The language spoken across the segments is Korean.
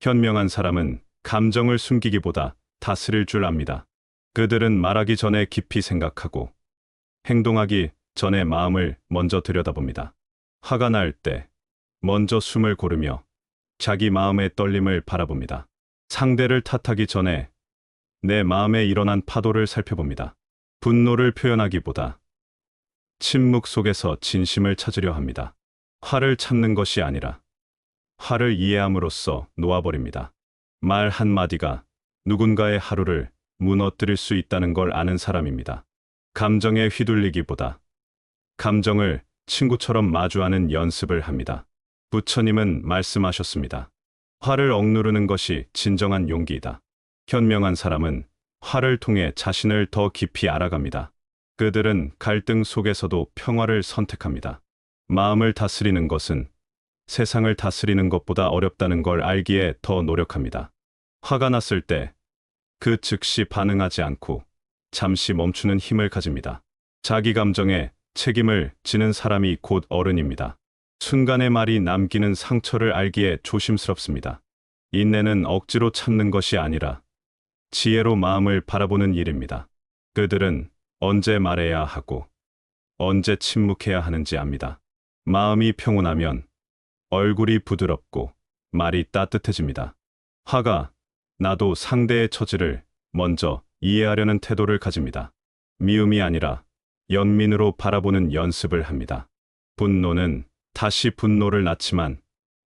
현명한 사람은 감정을 숨기기보다 다스릴 줄 압니다. 그들은 말하기 전에 깊이 생각하고 행동하기 전에 마음을 먼저 들여다봅니다. 화가 날 때 먼저 숨을 고르며 자기 마음의 떨림을 바라봅니다. 상대를 탓하기 전에 내 마음에 일어난 파도를 살펴봅니다. 분노를 표현하기보다 침묵 속에서 진심을 찾으려 합니다. 화를 참는 것이 아니라 화를 이해함으로써 놓아버립니다. 말 한마디가 누군가의 하루를 무너뜨릴 수 있다는 걸 아는 사람입니다. 감정에 휘둘리기보다 감정을 친구처럼 마주하는 연습을 합니다. 부처님은 말씀하셨습니다. 화를 억누르는 것이 진정한 용기이다. 현명한 사람은 화를 통해 자신을 더 깊이 알아갑니다. 그들은 갈등 속에서도 평화를 선택합니다. 마음을 다스리는 것은 세상을 다스리는 것보다 어렵다는 걸 알기에 더 노력합니다. 화가 났을 때 그 즉시 반응하지 않고 잠시 멈추는 힘을 가집니다. 자기 감정에 책임을 지는 사람이 곧 어른입니다. 순간의 말이 남기는 상처를 알기에 조심스럽습니다. 인내는 억지로 참는 것이 아니라 지혜로 마음을 바라보는 일입니다. 그들은 언제 말해야 하고 언제 침묵해야 하는지 압니다. 마음이 평온하면 얼굴이 부드럽고 말이 따뜻해집니다. 화가 나도 상대의 처지를 먼저 이해하려는 태도를 가집니다. 미움이 아니라 연민으로 바라보는 연습을 합니다. 분노는 다시 분노를 낳지만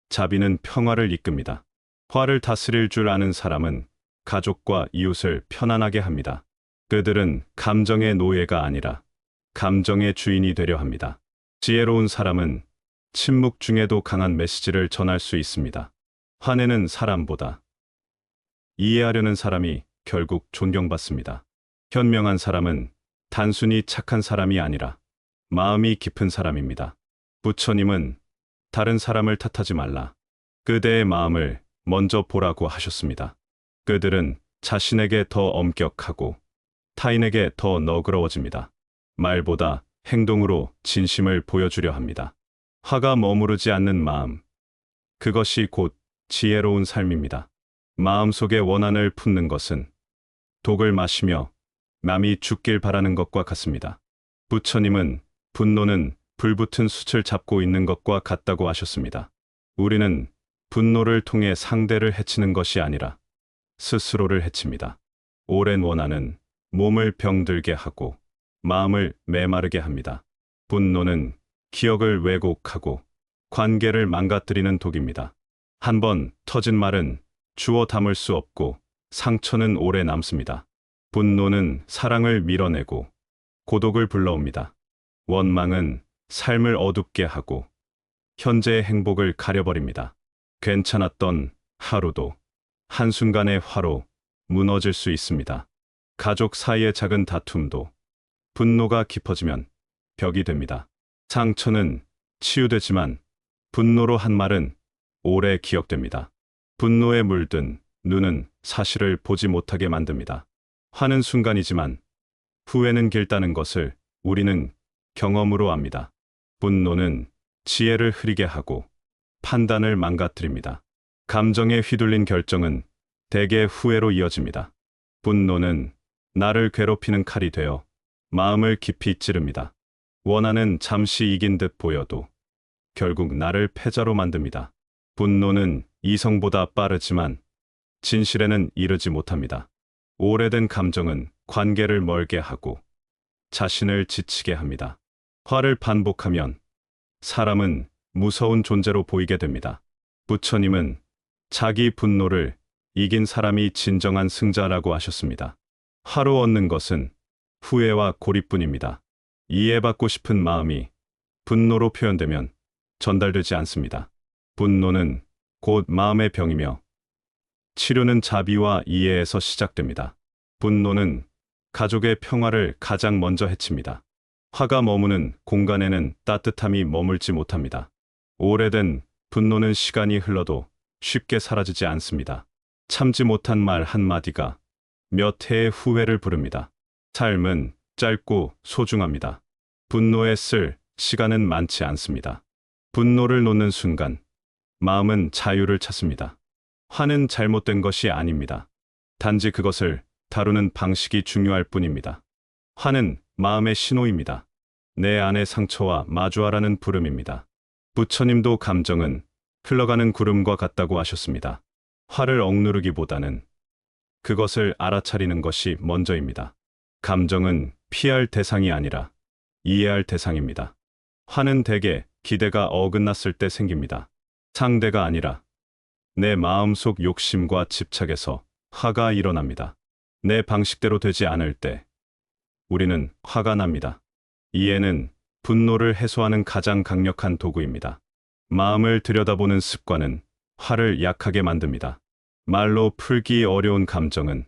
자비는 평화를 이끕니다. 화를 다스릴 줄 아는 사람은 가족과 이웃을 편안하게 합니다. 그들은 감정의 노예가 아니라 감정의 주인이 되려 합니다. 지혜로운 사람은 침묵 중에도 강한 메시지를 전할 수 있습니다. 화내는 사람보다 이해하려는 사람이 결국 존경받습니다. 현명한 사람은 단순히 착한 사람이 아니라 마음이 깊은 사람입니다. 부처님은 다른 사람을 탓하지 말라. 그대의 마음을 먼저 보라고 하셨습니다. 그들은 자신에게 더 엄격하고 타인에게 더 너그러워집니다. 말보다 행동으로 진심을 보여주려 합니다. 화가 머무르지 않는 마음. 그것이 곧 지혜로운 삶입니다. 마음속의 원한을 품는 것은 독을 마시며 남이 죽길 바라는 것과 같습니다. 부처님은 분노는 불붙은 숯을 잡고 있는 것과 같다고 하셨습니다. 우리는 분노를 통해 상대를 해치는 것이 아니라 스스로를 해칩니다. 오랜 원한은 몸을 병들게 하고 마음을 메마르게 합니다. 분노는 기억을 왜곡하고 관계를 망가뜨리는 독입니다. 한번 터진 말은 주워 담을 수 없고 상처는 오래 남습니다. 분노는 사랑을 밀어내고 고독을 불러옵니다. 원망은 삶을 어둡게 하고 현재의 행복을 가려버립니다. 괜찮았던 하루도 한순간의 화로 무너질 수 있습니다. 가족 사이의 작은 다툼도 분노가 깊어지면 벽이 됩니다. 상처는 치유되지만 분노로 한 말은 오래 기억됩니다. 분노에 물든 눈은 사실을 보지 못하게 만듭니다. 화는 순간이지만 후회는 길다는 것을 우리는 경험으로 압니다. 분노는 지혜를 흐리게 하고 판단을 망가뜨립니다. 감정에 휘둘린 결정은 대개 후회로 이어집니다. 분노는 나를 괴롭히는 칼이 되어 마음을 깊이 찌릅니다. 원한은 잠시 이긴 듯 보여도 결국 나를 패자로 만듭니다. 분노는 이성보다 빠르지만 진실에는 이르지 못합니다. 오래된 감정은 관계를 멀게 하고 자신을 지치게 합니다. 화를 반복하면 사람은 무서운 존재로 보이게 됩니다. 부처님은 자기 분노를 이긴 사람이 진정한 승자라고 하셨습니다. 화로 얻는 것은 후회와 고립뿐입니다. 이해받고 싶은 마음이 분노로 표현되면 전달되지 않습니다. 분노는 곧 마음의 병이며 치료는 자비와 이해에서 시작됩니다. 분노는 가족의 평화를 가장 먼저 해칩니다. 화가 머무는 공간에는 따뜻함이 머물지 못합니다. 오래된 분노는 시간이 흘러도 쉽게 사라지지 않습니다. 참지 못한 말 한마디가 몇 해의 후회를 부릅니다. 삶은 짧고 소중합니다. 분노에 쓸 시간은 많지 않습니다. 분노를 놓는 순간 마음은 자유를 찾습니다. 화는 잘못된 것이 아닙니다. 단지 그것을 다루는 방식이 중요할 뿐입니다. 화는 마음의 신호입니다. 내 안의 상처와 마주하라는 부름입니다. 부처님도 감정은 흘러가는 구름과 같다고 하셨습니다. 화를 억누르기보다는 그것을 알아차리는 것이 먼저입니다. 감정은 피할 대상이 아니라 이해할 대상입니다. 화는 대개 기대가 어긋났을 때 생깁니다. 상대가 아니라 내 마음속 욕심과 집착에서 화가 일어납니다. 내 방식대로 되지 않을 때 우리는 화가 납니다. 이해는 분노를 해소하는 가장 강력한 도구입니다. 마음을 들여다보는 습관은 화를 약하게 만듭니다. 말로 풀기 어려운 감정은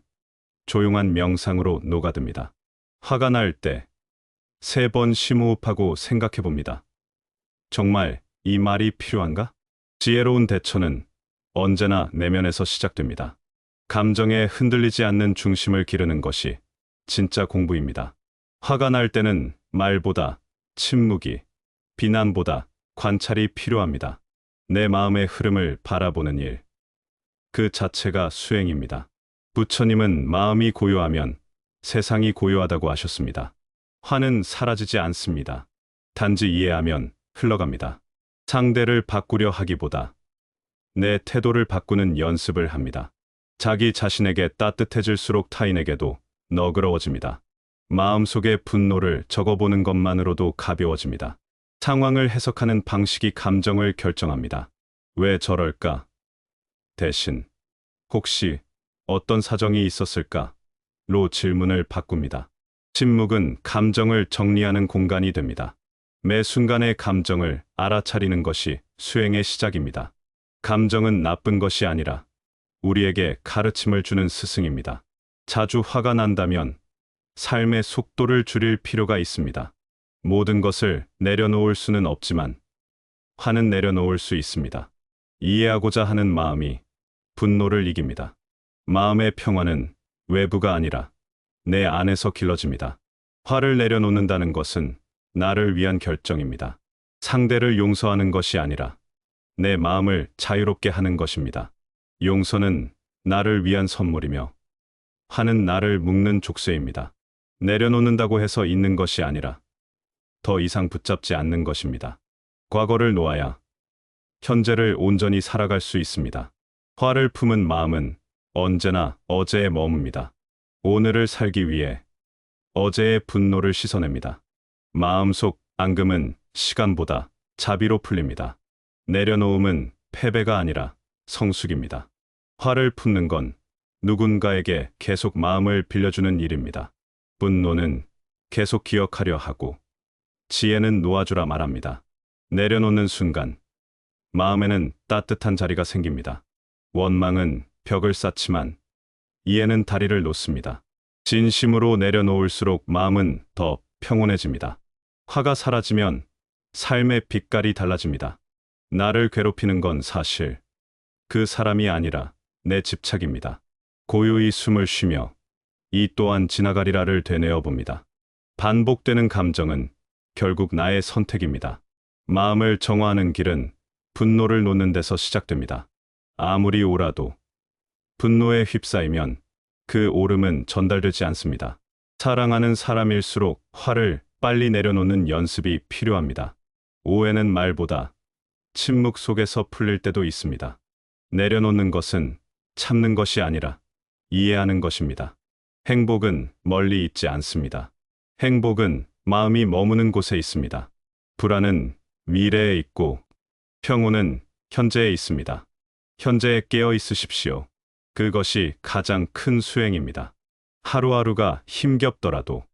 조용한 명상으로 녹아듭니다. 화가 날 때 3번 심호흡하고 생각해 봅니다. 정말 이 말이 필요한가? 지혜로운 대처는 언제나 내면에서 시작됩니다. 감정에 흔들리지 않는 중심을 기르는 것이 진짜 공부입니다. 화가 날 때는 말보다 침묵이, 비난보다 관찰이 필요합니다. 내 마음의 흐름을 바라보는 일. 그 자체가 수행입니다. 부처님은 마음이 고요하면 세상이 고요하다고 하셨습니다. 화는 사라지지 않습니다. 단지 이해하면 흘러갑니다. 상대를 바꾸려 하기보다 내 태도를 바꾸는 연습을 합니다. 자기 자신에게 따뜻해질수록 타인에게도 너그러워집니다. 마음속의 분노를 적어보는 것만으로도 가벼워집니다. 상황을 해석하는 방식이 감정을 결정합니다. 왜 저럴까? 대신 혹시 어떤 사정이 있었을까?로 질문을 바꿉니다. 침묵은 감정을 정리하는 공간이 됩니다. 매 순간의 감정을 알아차리는 것이 수행의 시작입니다. 감정은 나쁜 것이 아니라 우리에게 가르침을 주는 스승입니다. 자주 화가 난다면 삶의 속도를 줄일 필요가 있습니다. 모든 것을 내려놓을 수는 없지만 화는 내려놓을 수 있습니다. 이해하고자 하는 마음이 분노를 이깁니다. 마음의 평화는 외부가 아니라 내 안에서 길러집니다. 화를 내려놓는다는 것은 나를 위한 결정입니다. 상대를 용서하는 것이 아니라 내 마음을 자유롭게 하는 것입니다. 용서는 나를 위한 선물이며 화는 나를 묶는 족쇄입니다. 내려놓는다고 해서 있는 것이 아니라 더 이상 붙잡지 않는 것입니다. 과거를 놓아야 현재를 온전히 살아갈 수 있습니다. 화를 품은 마음은 언제나 어제에 머뭅니다. 오늘을 살기 위해 어제의 분노를 씻어냅니다. 마음속 앙금은 시간보다 자비로 풀립니다. 내려놓음은 패배가 아니라 성숙입니다. 화를 품는 건 누군가에게 계속 마음을 빌려주는 일입니다. 분노는 계속 기억하려 하고 지혜는 놓아주라 말합니다. 내려놓는 순간 마음에는 따뜻한 자리가 생깁니다. 원망은 벽을 쌓지만 이해는 다리를 놓습니다. 진심으로 내려놓을수록 마음은 더 평온해집니다. 화가 사라지면 삶의 빛깔이 달라집니다. 나를 괴롭히는 건 사실 그 사람이 아니라 내 집착입니다. 고요히 숨을 쉬며 이 또한 지나가리라를 되뇌어 봅니다. 반복되는 감정은 결국 나의 선택입니다. 마음을 정화하는 길은 분노를 놓는 데서 시작됩니다. 아무리 오라도 분노에 휩싸이면 그 오름은 전달되지 않습니다. 사랑하는 사람일수록 화를 빨리 내려놓는 연습이 필요합니다. 오해는 말보다 침묵 속에서 풀릴 때도 있습니다. 내려놓는 것은 참는 것이 아니라 이해하는 것입니다. 행복은 멀리 있지 않습니다. 행복은 마음이 머무는 곳에 있습니다. 불안은 미래에 있고 평온은 현재에 있습니다. 현재에 깨어 있으십시오. 그것이 가장 큰 수행입니다. 하루하루가 힘겹더라도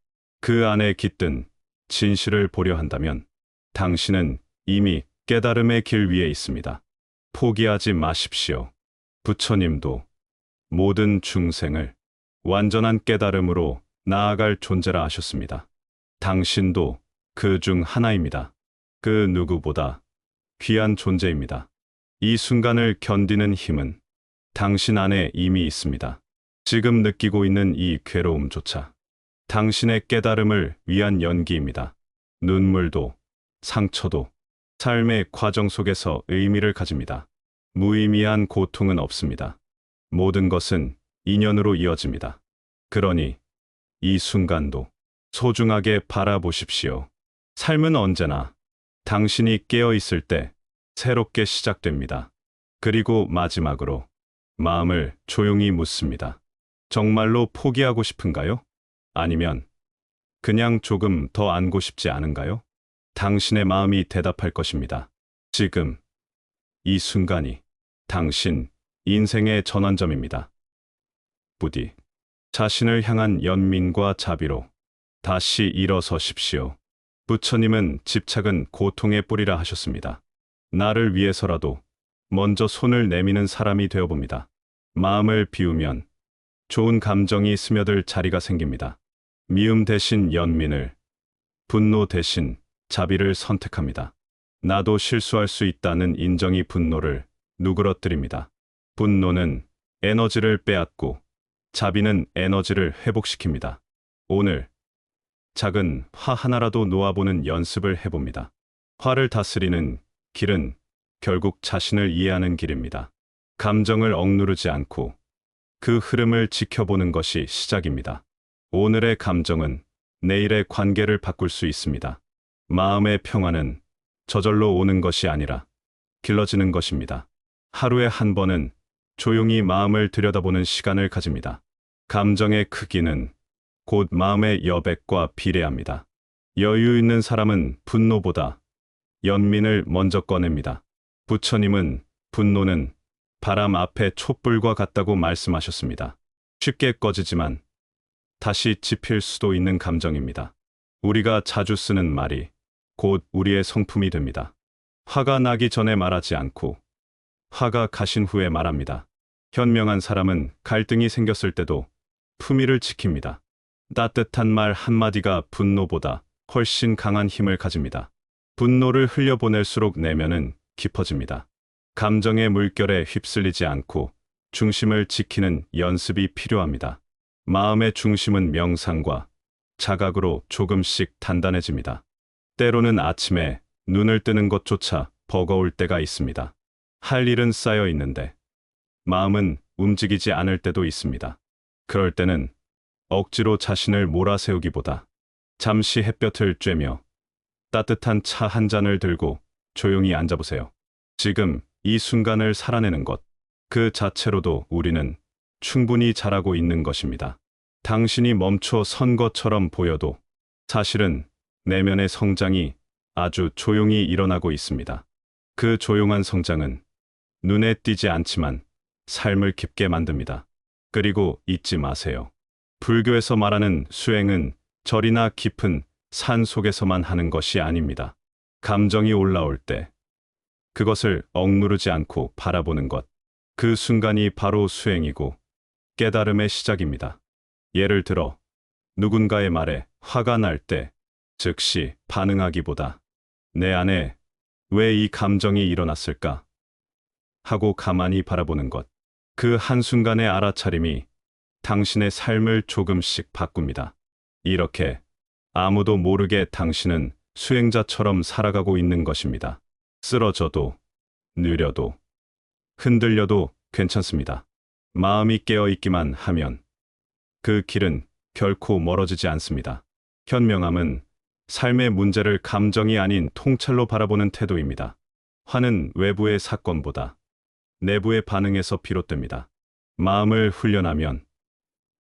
그 안에 깃든 진실을 보려 한다면 당신은 이미 깨달음의 길 위에 있습니다. 포기하지 마십시오. 부처님도 모든 중생을 완전한 깨달음으로 나아갈 존재라 하셨습니다. 당신도 그 중 하나입니다. 그 누구보다 귀한 존재입니다. 이 순간을 견디는 힘은 당신 안에 이미 있습니다. 지금 느끼고 있는 이 괴로움조차 당신의 깨달음을 위한 연기입니다. 눈물도 상처도 삶의 과정 속에서 의미를 가집니다. 무의미한 고통은 없습니다. 모든 것은 인연으로 이어집니다. 그러니 이 순간도 소중하게 바라보십시오. 삶은 언제나 당신이 깨어 있을 때 새롭게 시작됩니다. 그리고 마지막으로 마음을 조용히 묻습니다. 정말로 포기하고 싶은가요? 아니면 그냥 조금 더 안고 싶지 않은가요? 당신의 마음이 대답할 것입니다. 지금 이 순간이 당신 인생의 전환점입니다. 부디 자신을 향한 연민과 자비로 다시 일어서십시오. 부처님은 집착은 고통의 뿌리라 하셨습니다. 나를 위해서라도 먼저 손을 내미는 사람이 되어봅니다. 마음을 비우면 좋은 감정이 스며들 자리가 생깁니다. 미움 대신 연민을, 분노 대신 자비를 선택합니다. 나도 실수할 수 있다는 인정이 분노를 누그러뜨립니다. 분노는 에너지를 빼앗고 자비는 에너지를 회복시킵니다. 오늘 작은 화 하나라도 놓아보는 연습을 해봅니다. 화를 다스리는 길은 결국 자신을 이해하는 길입니다. 감정을 억누르지 않고 그 흐름을 지켜보는 것이 시작입니다. 오늘의 감정은 내일의 관계를 바꿀 수 있습니다. 마음의 평화는 저절로 오는 것이 아니라 길러지는 것입니다. 하루에 한 번은 조용히 마음을 들여다보는 시간을 가집니다. 감정의 크기는 곧 마음의 여백과 비례합니다. 여유 있는 사람은 분노보다 연민을 먼저 꺼냅니다. 부처님은 분노는 바람 앞에 촛불과 같다고 말씀하셨습니다. 쉽게 꺼지지만 다시 지필 수도 있는 감정입니다. 우리가 자주 쓰는 말이 곧 우리의 성품이 됩니다. 화가 나기 전에 말하지 않고 화가 가신 후에 말합니다. 현명한 사람은 갈등이 생겼을 때도 품위를 지킵니다. 따뜻한 말 한마디가 분노보다 훨씬 강한 힘을 가집니다. 분노를 흘려보낼수록 내면은 깊어집니다. 감정의 물결에 휩쓸리지 않고 중심을 지키는 연습이 필요합니다. 마음의 중심은 명상과 자각으로 조금씩 단단해집니다. 때로는 아침에 눈을 뜨는 것조차 버거울 때가 있습니다. 할 일은 쌓여 있는데 마음은 움직이지 않을 때도 있습니다. 그럴 때는 억지로 자신을 몰아세우기보다 잠시 햇볕을 쬐며 따뜻한 차 한 잔을 들고 조용히 앉아보세요. 지금 이 순간을 살아내는 것, 그 자체로도 우리는 충분히 잘하고 있는 것입니다. 당신이 멈춰 선 것처럼 보여도 사실은 내면의 성장이 아주 조용히 일어나고 있습니다. 그 조용한 성장은 눈에 띄지 않지만 삶을 깊게 만듭니다. 그리고 잊지 마세요. 불교에서 말하는 수행은 절이나 깊은 산 속에서만 하는 것이 아닙니다. 감정이 올라올 때 그것을 억누르지 않고 바라보는 것, 그 순간이 바로 수행이고 깨달음의 시작입니다. 예를 들어 누군가의 말에 화가 날 때 즉시 반응하기보다 내 안에 왜 이 감정이 일어났을까 하고 가만히 바라보는 것, 그 한순간의 알아차림이 당신의 삶을 조금씩 바꿉니다. 이렇게 아무도 모르게 당신은 수행자처럼 살아가고 있는 것입니다. 쓰러져도, 느려도, 흔들려도 괜찮습니다. 마음이 깨어 있기만 하면 그 길은 결코 멀어지지 않습니다. 현명함은 삶의 문제를 감정이 아닌 통찰로 바라보는 태도입니다. 화는 외부의 사건보다 내부의 반응에서 비롯됩니다. 마음을 훈련하면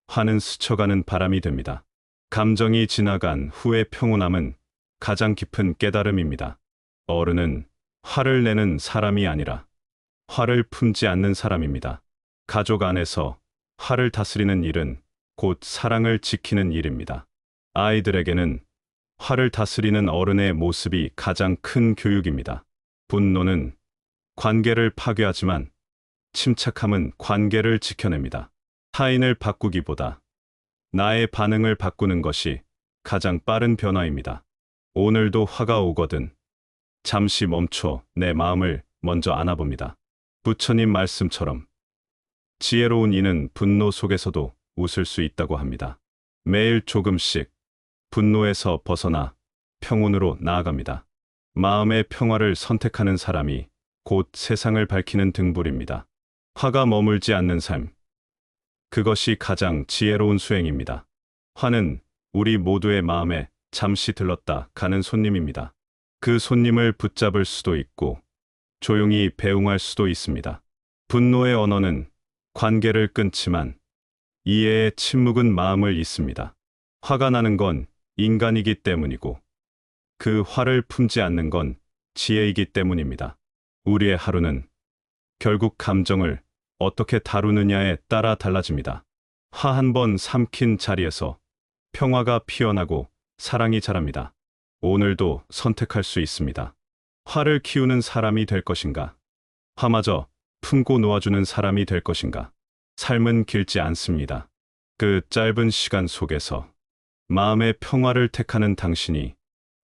화는 스쳐가는 바람이 됩니다. 감정이 지나간 후의 평온함은 가장 깊은 깨달음입니다. 어른은 화를 내는 사람이 아니라 화를 품지 않는 사람입니다. 가족 안에서 화를 다스리는 일은 곧 사랑을 지키는 일입니다. 아이들에게는 화를 다스리는 어른의 모습이 가장 큰 교육입니다. 분노는 관계를 파괴하지만 침착함은 관계를 지켜냅니다. 타인을 바꾸기보다 나의 반응을 바꾸는 것이 가장 빠른 변화입니다. 오늘도 화가 오거든 잠시 멈춰 내 마음을 먼저 안아봅니다. 부처님 말씀처럼 지혜로운 이는 분노 속에서도 웃을 수 있다고 합니다. 매일 조금씩 분노에서 벗어나 평온으로 나아갑니다. 마음의 평화를 선택하는 사람이 곧 세상을 밝히는 등불입니다. 화가 머물지 않는 삶, 그것이 가장 지혜로운 수행입니다. 화는 우리 모두의 마음에 잠시 들렀다 가는 손님입니다. 그 손님을 붙잡을 수도 있고 조용히 배웅할 수도 있습니다. 분노의 언어는 관계를 끊지만 이해의 침묵은 마음을 잇습니다. 화가 나는 건 인간이기 때문이고 그 화를 품지 않는 건 지혜이기 때문입니다. 우리의 하루는 결국 감정을 어떻게 다루느냐에 따라 달라집니다. 화 한 번 삼킨 자리에서 평화가 피어나고 사랑이 자랍니다. 오늘도 선택할 수 있습니다. 화를 키우는 사람이 될 것인가? 화마저 품고 놓아주는 사람이 될 것인가? 삶은 길지 않습니다. 그 짧은 시간 속에서 마음의 평화를 택하는 당신이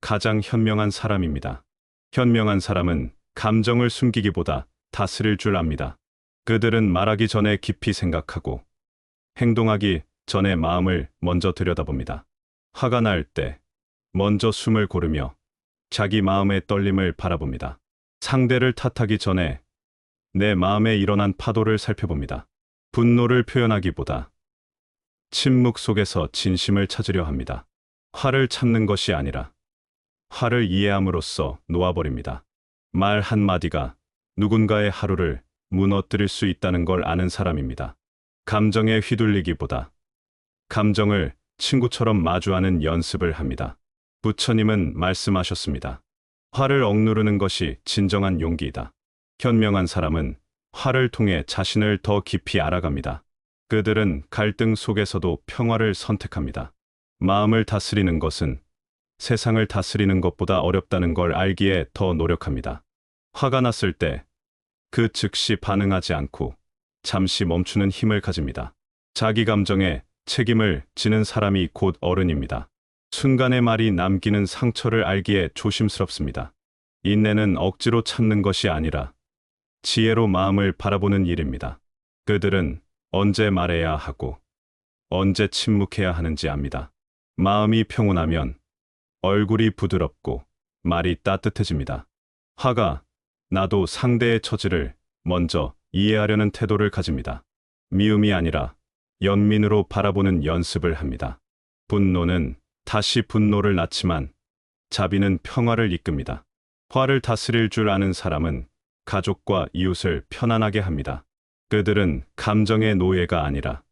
가장 현명한 사람입니다. 현명한 사람은 감정을 숨기기보다 다스릴 줄 압니다. 그들은 말하기 전에 깊이 생각하고 행동하기 전에 마음을 먼저 들여다봅니다. 화가 날 때 먼저 숨을 고르며 자기 마음의 떨림을 바라봅니다. 상대를 탓하기 전에 내 마음에 일어난 파도를 살펴봅니다. 분노를 표현하기보다 침묵 속에서 진심을 찾으려 합니다. 화를 참는 것이 아니라 화를 이해함으로써 놓아버립니다. 말 한마디가 누군가의 하루를 무너뜨릴 수 있다는 걸 아는 사람입니다. 감정에 휘둘리기보다 감정을 친구처럼 마주하는 연습을 합니다. 부처님은 말씀하셨습니다. 화를 억누르는 것이 진정한 용기이다. 현명한 사람은 화를 통해 자신을 더 깊이 알아갑니다. 그들은 갈등 속에서도 평화를 선택합니다. 마음을 다스리는 것은 세상을 다스리는 것보다 어렵다는 걸 알기에 더 노력합니다. 화가 났을 때 그 즉시 반응하지 않고 잠시 멈추는 힘을 가집니다. 자기 감정에 책임을 지는 사람이 곧 어른입니다. 순간의 말이 남기는 상처를 알기에 조심스럽습니다. 인내는 억지로 참는 것이 아니라 지혜로 마음을 바라보는 일입니다. 그들은 언제 말해야 하고 언제 침묵해야 하는지 압니다. 마음이 평온하면 얼굴이 부드럽고 말이 따뜻해집니다. 화가 나도 상대의 처지를 먼저 이해하려는 태도를 가집니다. 미움이 아니라 연민으로 바라보는 연습을 합니다. 분노는 다시 분노를 낳지만 자비는 평화를 이끕니다. 화를 다스릴 줄 아는 사람은 가족과 이웃을 편안하게 합니다. 그들은 감정의 노예가 아니라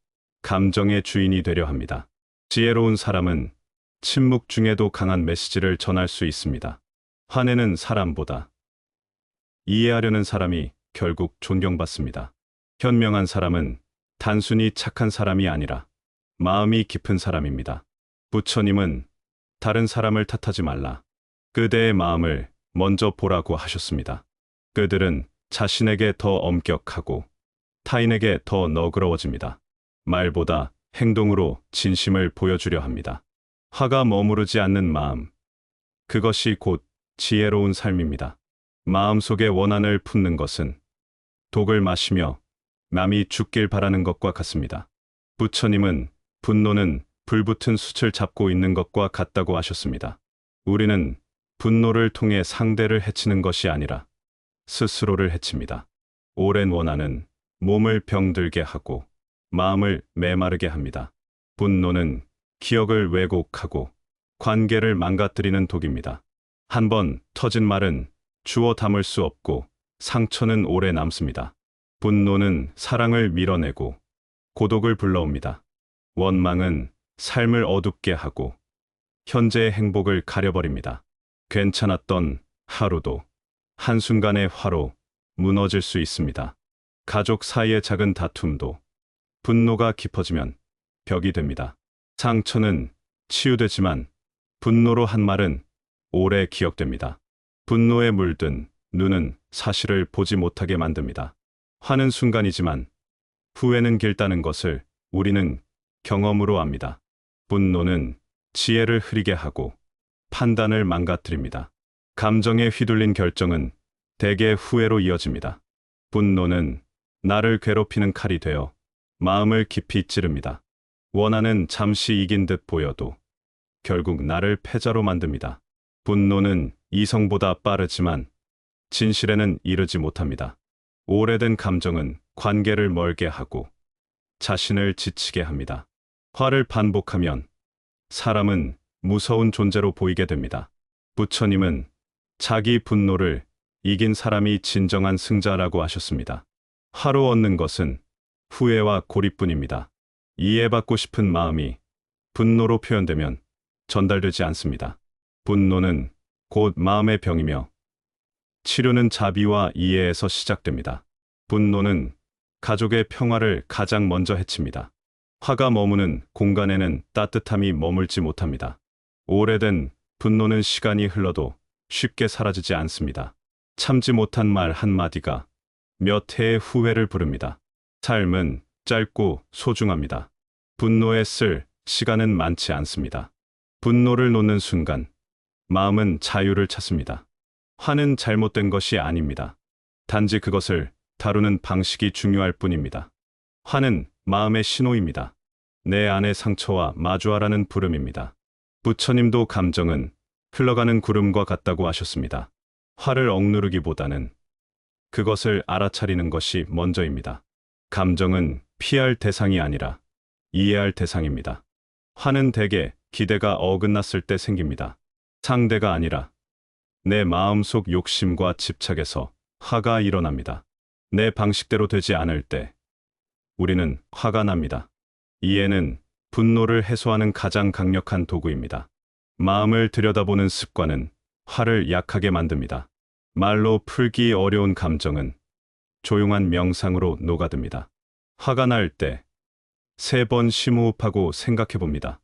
감정의 주인이 되려 합니다. 지혜로운 사람은 침묵 중에도 강한 메시지를 전할 수 있습니다. 화내는 사람보다 이해하려는 사람이 결국 존경받습니다. 현명한 사람은 단순히 착한 사람이 아니라 마음이 깊은 사람입니다. 부처님은 다른 사람을 탓하지 말라. 그대의 마음을 먼저 보라고 하셨습니다. 그들은 자신에게 더 엄격하고 타인에게 더 너그러워집니다. 말보다 행동으로 진심을 보여주려 합니다. 화가 머무르지 않는 마음. 그것이 곧 지혜로운 삶입니다. 마음속의 원한을 품는 것은 독을 마시며 남이 죽길 바라는 것과 같습니다. 부처님은 분노는 불붙은 숯을 잡고 있는 것과 같다고 하셨습니다. 우리는 분노를 통해 상대를 해치는 것이 아니라 스스로를 해칩니다. 오랜 원한은 몸을 병들게 하고 마음을 메마르게 합니다. 분노는 기억을 왜곡하고 관계를 망가뜨리는 독입니다. 한번 터진 말은 주워 담을 수 없고 상처는 오래 남습니다. 분노는 사랑을 밀어내고 고독을 불러옵니다. 원망은 삶을 어둡게 하고 현재의 행복을 가려버립니다. 괜찮았던 하루도 한순간의 화로 무너질 수 있습니다. 가족 사이의 작은 다툼도 분노가 깊어지면 벽이 됩니다. 상처는 치유되지만 분노로 한 말은 오래 기억됩니다. 분노에 물든 눈은 사실을 보지 못하게 만듭니다. 화는 순간이지만 후회는 길다는 것을 우리는 경험으로 압니다. 분노는 지혜를 흐리게 하고 판단을 망가뜨립니다. 감정에 휘둘린 결정은 대개 후회로 이어집니다. 분노는 나를 괴롭히는 칼이 되어 마음을 깊이 찌릅니다. 원한은 잠시 이긴 듯 보여도 결국 나를 패자로 만듭니다. 분노는 이성보다 빠르지만 진실에는 이르지 못합니다. 오래된 감정은 관계를 멀게 하고 자신을 지치게 합니다. 화를 반복하면 사람은 무서운 존재로 보이게 됩니다. 부처님은 자기 분노를 이긴 사람이 진정한 승자라고 하셨습니다. 화로 얻는 것은 후회와 고립뿐입니다. 이해받고 싶은 마음이 분노로 표현되면 전달되지 않습니다. 분노는 곧 마음의 병이며 치료는 자비와 이해에서 시작됩니다. 분노는 가족의 평화를 가장 먼저 해칩니다. 화가 머무는 공간에는 따뜻함이 머물지 못합니다. 오래된 분노는 시간이 흘러도 쉽게 사라지지 않습니다. 참지 못한 말 한마디가 몇 해의 후회를 부릅니다. 삶은 짧고 소중합니다. 분노에 쓸 시간은 많지 않습니다. 분노를 놓는 순간 마음은 자유를 찾습니다. 화는 잘못된 것이 아닙니다. 단지 그것을 다루는 방식이 중요할 뿐입니다. 화는 마음의 신호입니다. 내 안의 상처와 마주하라는 부름입니다. 부처님도 감정은 흘러가는 구름과 같다고 하셨습니다. 화를 억누르기보다는 그것을 알아차리는 것이 먼저입니다. 감정은 피할 대상이 아니라 이해할 대상입니다. 화는 대개 기대가 어긋났을 때 생깁니다. 상대가 아니라 내 마음속 욕심과 집착에서 화가 일어납니다. 내 방식대로 되지 않을 때 우리는 화가 납니다. 이해는 분노를 해소하는 가장 강력한 도구입니다. 마음을 들여다보는 습관은 화를 약하게 만듭니다. 말로 풀기 어려운 감정은 조용한 명상으로 녹아듭니다. 화가 날 때 3번 심호흡하고 생각해 봅니다.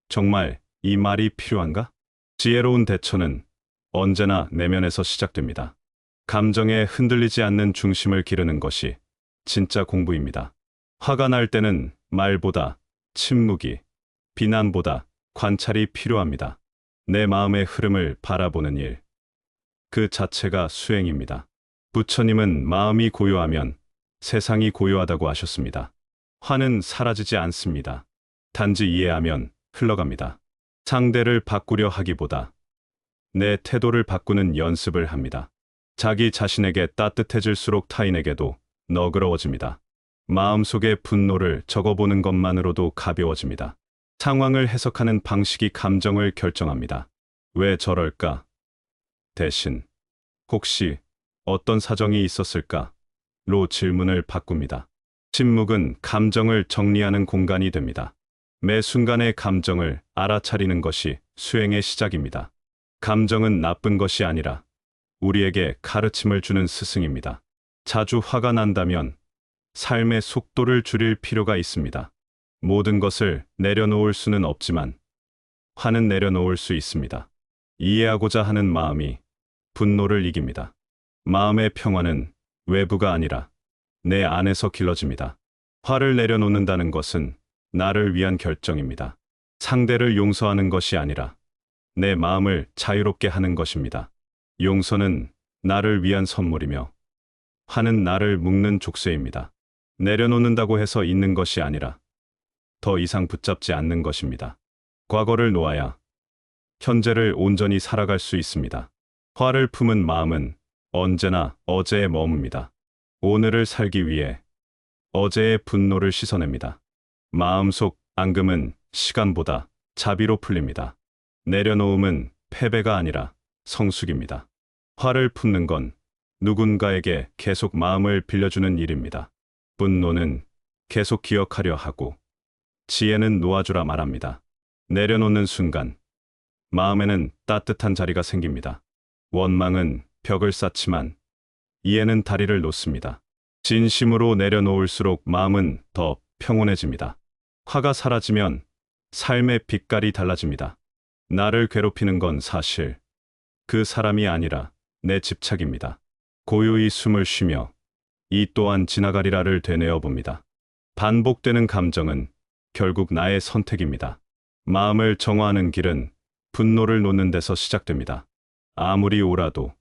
정말 이 말이 필요한가? 지혜로운 대처는 언제나 내면에서 시작됩니다. 감정에 흔들리지 않는 중심을 기르는 것이 진짜 공부입니다. 화가 날 때는 말보다 침묵이, 비난보다 관찰이 필요합니다. 내 마음의 흐름을 바라보는 일, 그 자체가 수행입니다. 부처님은 마음이 고요하면 세상이 고요하다고 하셨습니다. 화는 사라지지 않습니다. 단지 이해하면 흘러갑니다. 상대를 바꾸려 하기보다 내 태도를 바꾸는 연습을 합니다. 자기 자신에게 따뜻해질수록 타인에게도 너그러워집니다. 마음속의 분노를 적어보는 것만으로도 가벼워집니다. 상황을 해석하는 방식이 감정을 결정합니다. 왜 저럴까? 대신 혹시 어떤 사정이 있었을까?로 질문을 바꿉니다. 침묵은 감정을 정리하는 공간이 됩니다. 매 순간의 감정을 알아차리는 것이 수행의 시작입니다. 감정은 나쁜 것이 아니라 우리에게 가르침을 주는 스승입니다. 자주 화가 난다면 삶의 속도를 줄일 필요가 있습니다. 모든 것을 내려놓을 수는 없지만 화는 내려놓을 수 있습니다. 이해하고자 하는 마음이 분노를 이깁니다. 마음의 평화는 외부가 아니라 내 안에서 길러집니다. 화를 내려놓는다는 것은 나를 위한 결정입니다. 상대를 용서하는 것이 아니라 내 마음을 자유롭게 하는 것입니다. 용서는 나를 위한 선물이며 화는 나를 묶는 족쇄입니다. 내려놓는다고 해서 있는 것이 아니라 더 이상 붙잡지 않는 것입니다. 과거를 놓아야 현재를 온전히 살아갈 수 있습니다. 화를 품은 마음은 언제나 어제에 머뭅니다. 오늘을 살기 위해 어제의 분노를 씻어냅니다. 마음속 앙금은 시간보다 자비로 풀립니다. 내려놓음은 패배가 아니라 성숙입니다. 화를 품는 건 누군가에게 계속 마음을 빌려주는 일입니다. 분노는 계속 기억하려 하고 지혜는 놓아주라 말합니다. 내려놓는 순간 마음에는 따뜻한 자리가 생깁니다. 원망은 벽을 쌓지만 이해는 다리를 놓습니다. 진심으로 내려놓을수록 마음은 더 평온해집니다. 화가 사라지면 삶의 빛깔이 달라집니다. 나를 괴롭히는 건 사실 그 사람이 아니라 내 집착입니다. 고요히 숨을 쉬며 이 또한 지나가리라를 되뇌어 봅니다. 반복되는 감정은 결국 나의 선택입니다. 마음을 정화하는 길은 분노를 놓는 데서 시작됩니다. 아무리 오라도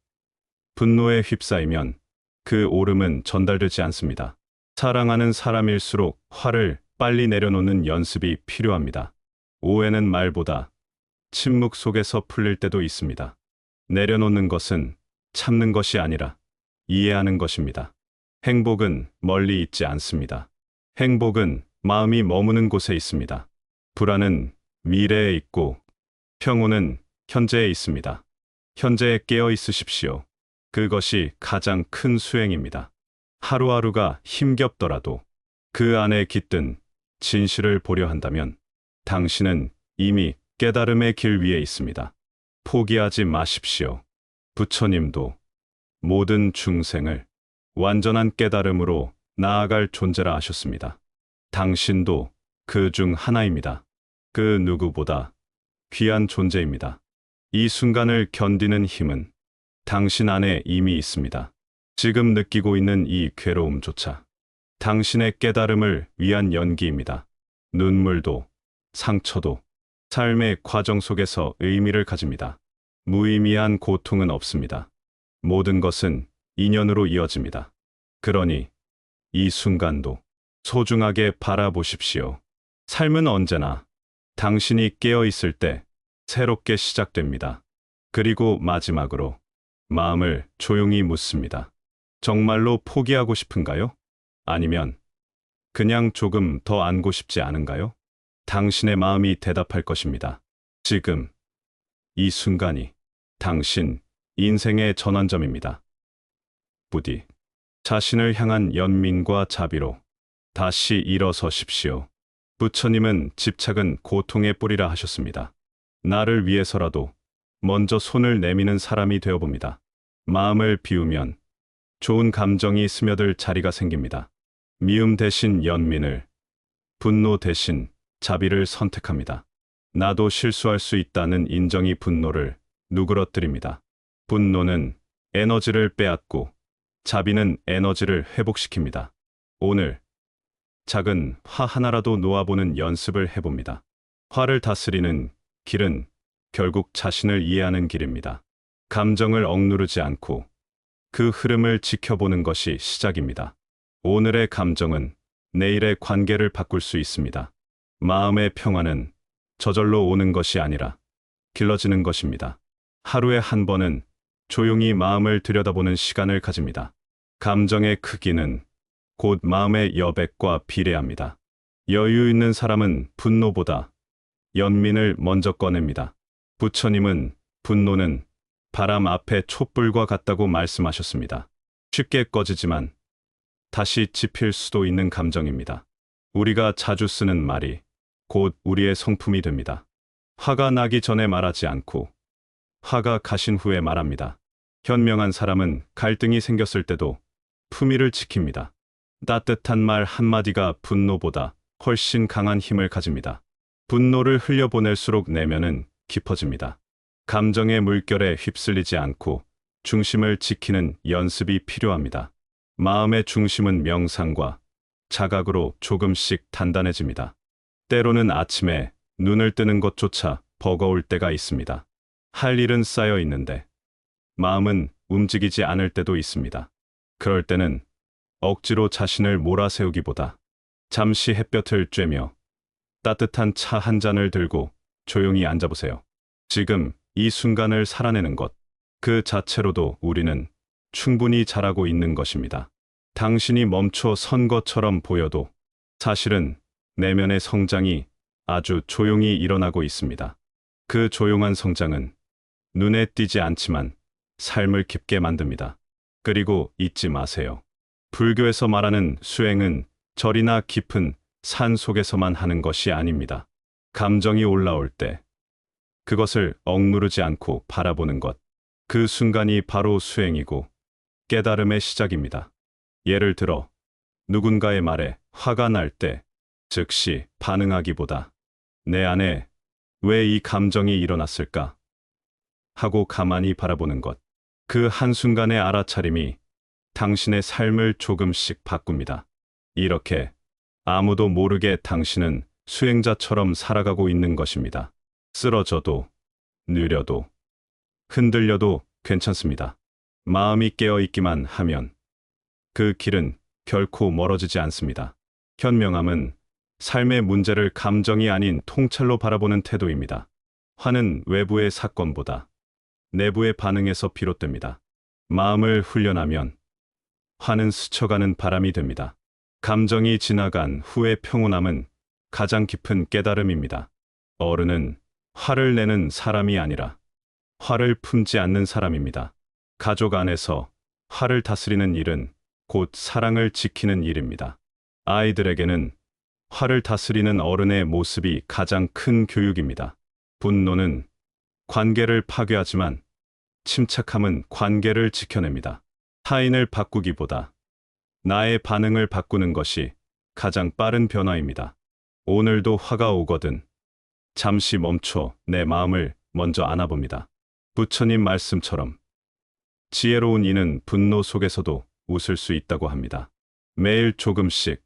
분노에 휩싸이면 그 오름은 전달되지 않습니다. 사랑하는 사람일수록 화를 빨리 내려놓는 연습이 필요합니다. 오해는 말보다 침묵 속에서 풀릴 때도 있습니다. 내려놓는 것은 참는 것이 아니라 이해하는 것입니다. 행복은 멀리 있지 않습니다. 행복은 마음이 머무는 곳에 있습니다. 불안은 미래에 있고 평온은 현재에 있습니다. 현재에 깨어 있으십시오. 그것이 가장 큰 수행입니다. 하루하루가 힘겹더라도 그 안에 깃든 진실을 보려 한다면 당신은 이미 깨달음의 길 위에 있습니다. 포기하지 마십시오. 부처님도 모든 중생을 완전한 깨달음으로 나아갈 존재라 하셨습니다. 당신도 그 중 하나입니다. 그 누구보다 귀한 존재입니다. 이 순간을 견디는 힘은 당신 안에 이미 있습니다. 지금 느끼고 있는 이 괴로움조차 당신의 깨달음을 위한 연기입니다. 눈물도 상처도 삶의 과정 속에서 의미를 가집니다. 무의미한 고통은 없습니다. 모든 것은 인연으로 이어집니다. 그러니 이 순간도 소중하게 바라보십시오. 삶은 언제나 당신이 깨어 있을 때 새롭게 시작됩니다. 그리고 마지막으로 마음을 조용히 묻습니다. 정말로 포기하고 싶은가요? 아니면 그냥 조금 더 안고 싶지 않은가요? 당신의 마음이 대답할 것입니다. 지금 이 순간이 당신 인생의 전환점입니다. 부디 자신을 향한 연민과 자비로 다시 일어서십시오. 부처님은 집착은 고통의 뿌리라 하셨습니다. 나를 위해서라도 먼저 손을 내미는 사람이 되어봅니다. 마음을 비우면 좋은 감정이 스며들 자리가 생깁니다. 미움 대신 연민을, 분노 대신 자비를 선택합니다. 나도 실수할 수 있다는 인정이 분노를 누그러뜨립니다. 분노는 에너지를 빼앗고 자비는 에너지를 회복시킵니다. 오늘 작은 화 하나라도 놓아보는 연습을 해봅니다. 화를 다스리는 길은 결국 자신을 이해하는 길입니다. 감정을 억누르지 않고 그 흐름을 지켜보는 것이 시작입니다. 오늘의 감정은 내일의 관계를 바꿀 수 있습니다. 마음의 평화는 저절로 오는 것이 아니라 길러지는 것입니다. 하루에 한 번은 조용히 마음을 들여다보는 시간을 가집니다. 감정의 크기는 곧 마음의 여백과 비례합니다. 여유 있는 사람은 분노보다 연민을 먼저 꺼냅니다. 부처님은 분노는 바람 앞에 촛불과 같다고 말씀하셨습니다. 쉽게 꺼지지만 다시 지필 수도 있는 감정입니다. 우리가 자주 쓰는 말이 곧 우리의 성품이 됩니다. 화가 나기 전에 말하지 않고 화가 가신 후에 말합니다. 현명한 사람은 갈등이 생겼을 때도 품위를 지킵니다. 따뜻한 말 한마디가 분노보다 훨씬 강한 힘을 가집니다. 분노를 흘려보낼수록 내면은 깊어집니다. 감정의 물결에 휩쓸리지 않고 중심을 지키는 연습이 필요합니다. 마음의 중심은 명상과 자각으로 조금씩 단단해집니다. 때로는 아침에 눈을 뜨는 것조차 버거울 때가 있습니다. 할 일은 쌓여 있는데 마음은 움직이지 않을 때도 있습니다. 그럴 때는 억지로 자신을 몰아세우기보다 잠시 햇볕을 쬐며 따뜻한 차 한 잔을 들고 조용히 앉아보세요. 지금 이 순간을 살아내는 것, 그 자체로도 우리는 충분히 잘하고 있는 것입니다. 당신이 멈춰 선 것처럼 보여도 사실은 내면의 성장이 아주 조용히 일어나고 있습니다. 그 조용한 성장은 눈에 띄지 않지만 삶을 깊게 만듭니다. 그리고 잊지 마세요. 불교에서 말하는 수행은 절이나 깊은 산 속에서만 하는 것이 아닙니다. 감정이 올라올 때 그것을 억누르지 않고 바라보는 것, 그 순간이 바로 수행이고 깨달음의 시작입니다. 예를 들어 누군가의 말에 화가 날 때 즉시 반응하기보다 내 안에 왜 이 감정이 일어났을까 하고 가만히 바라보는 것, 그 한순간의 알아차림이 당신의 삶을 조금씩 바꿉니다. 이렇게 아무도 모르게 당신은 수행자처럼 살아가고 있는 것입니다. 쓰러져도, 느려도, 흔들려도 괜찮습니다. 마음이 깨어 있기만 하면 그 길은 결코 멀어지지 않습니다. 현명함은 삶의 문제를 감정이 아닌 통찰로 바라보는 태도입니다. 화는 외부의 사건보다 내부의 반응에서 비롯됩니다. 마음을 훈련하면 화는 스쳐가는 바람이 됩니다. 감정이 지나간 후의 평온함은 가장 깊은 깨달음입니다. 어른은 화를 내는 사람이 아니라 화를 품지 않는 사람입니다. 가족 안에서 화를 다스리는 일은 곧 사랑을 지키는 일입니다. 아이들에게는 화를 다스리는 어른의 모습이 가장 큰 교육입니다. 분노는 관계를 파괴하지만 침착함은 관계를 지켜냅니다. 타인을 바꾸기보다 나의 반응을 바꾸는 것이 가장 빠른 변화입니다. 오늘도 화가 오거든 잠시 멈춰 내 마음을 먼저 안아봅니다. 부처님 말씀처럼 지혜로운 이는 분노 속에서도 웃을 수 있다고 합니다. 매일 조금씩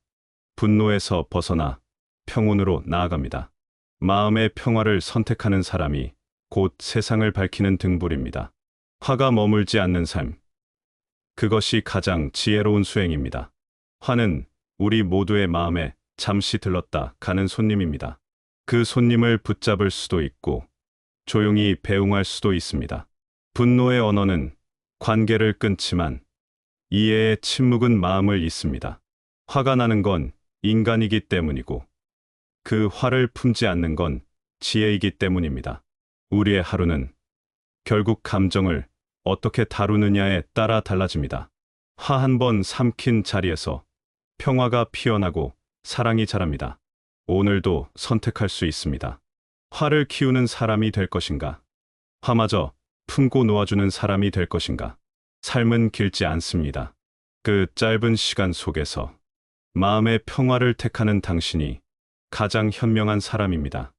분노에서 벗어나 평온으로 나아갑니다. 마음의 평화를 선택하는 사람이 곧 세상을 밝히는 등불입니다. 화가 머물지 않는 삶. 그것이 가장 지혜로운 수행입니다. 화는 우리 모두의 마음에 잠시 들렀다 가는 손님입니다. 그 손님을 붙잡을 수도 있고 조용히 배웅할 수도 있습니다. 분노의 언어는 관계를 끊지만 이해의 침묵은 마음을 잇습니다. 화가 나는 건 인간이기 때문이고 그 화를 품지 않는 건 지혜이기 때문입니다. 우리의 하루는 결국 감정을 어떻게 다루느냐에 따라 달라집니다. 화 한 번 삼킨 자리에서 평화가 피어나고 사랑이 자랍니다. 오늘도 선택할 수 있습니다. 화를 키우는 사람이 될 것인가? 화마저 품고 놓아주는 사람이 될 것인가? 삶은 길지 않습니다. 그 짧은 시간 속에서 마음의 평화를 택하는 당신이 가장 현명한 사람입니다.